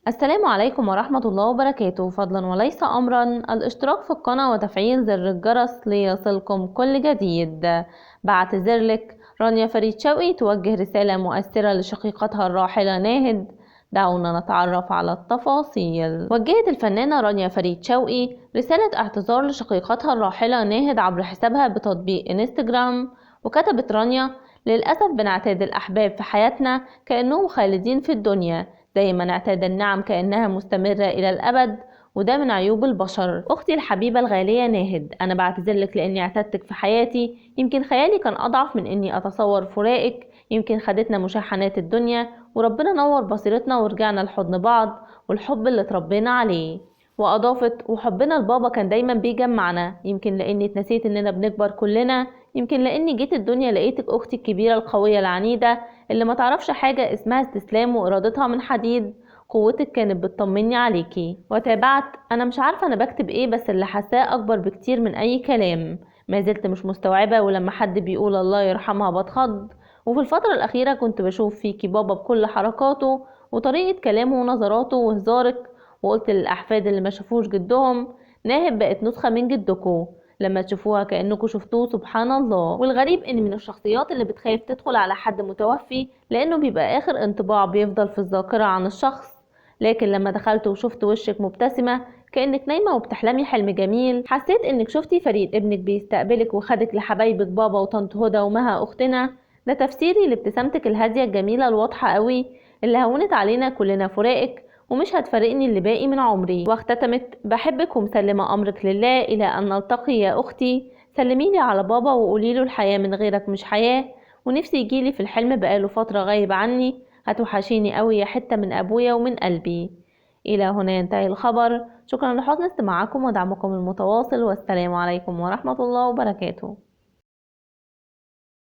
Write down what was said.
السلام عليكم ورحمة الله وبركاته. فضلا وليس أمرا الاشتراك في القناة وتفعيل زر الجرس ليصلكم كل جديد. بعتذر لك رانيا فريد شوقي توجه رسالة مؤثرة لشقيقتها الراحلة ناهد. دعونا نتعرف على التفاصيل. وجهت الفنانة رانيا فريد شوقي رسالة اعتذار لشقيقتها الراحلة ناهد عبر حسابها بتطبيق انستجرام. وكتبت رانيا: للأسف بنعتاد الأحباب في حياتنا كأنهم خالدين في الدنيا، دايما اعتاد النعم كأنها مستمرة إلى الأبد، وده من عيوب البشر. أختي الحبيبة الغالية ناهد، أنا بعتذرلك لأني اعتدتك في حياتي. يمكن خيالي كان أضعف من إني أتصور فراقك، يمكن خدتنا مشاحنات الدنيا وربنا نور بصيرتنا ورجعنا لحضن بعض والحب اللي اتربينا عليه. وأضافت: وحبنا لبابا كان دايما بيجمعنا، يمكن لأني اتنسيت إننا بنكبر كلنا، يمكن لأني جيت الدنيا لقيتك أختي الكبيرة القوية العنيدة اللي ما تعرفش حاجة اسمها استسلام وإرادتها من حديد. قوتك كانت بتطمني عليكي. وتابعت: أنا مش عارفة أنا بكتب إيه، بس اللي حاساه أكبر بكتير من أي كلام. ما زلت مش مستوعبة، ولما حد بيقول الله يرحمها بتخض. وفي الفترة الأخيرة كنت بشوف فيكي بابا بكل حركاته وطريقة كلامه ونظراته وهزارك. وقلت للأحفاد اللي ما شافوش جدهم: ناهد بقت نسخة من جدكم، لما تشوفوها كأنكم شفتوه. سبحان الله. والغريب ان من الشخصيات اللي بتخاف تدخل على حد متوفي، لانه بيبقى اخر انطباع بيفضل في الذاكرة عن الشخص. لكن لما دخلت وشفت وشك مبتسمة كأنك نايمة وبتحلمي حلم جميل، حسيت انك شفتي فريد ابنك بيستقبلك وخدك لحبايبك بابا وطنط هدى ومها اختنا. ده تفسيري لابتسامتك الهادية الجميلة الواضحة قوي اللي هونت علينا كلنا فراقك، ومش هتفارقني اللي باقي من عمري. واختتمت: بحبك ومسلمة أمرك لله إلى أن نلتقي يا أختي. سلميلي على بابا وقوليله الحياة من غيرك مش حياة، ونفسي يجيلي في الحلم بقاله فترة غايب عني. هتوحشيني قوي يا حتة من أبويا ومن قلبي. إلى هنا ينتهي الخبر. شكرا لحسن استماعكم ودعمكم المتواصل، والسلام عليكم ورحمة الله وبركاته.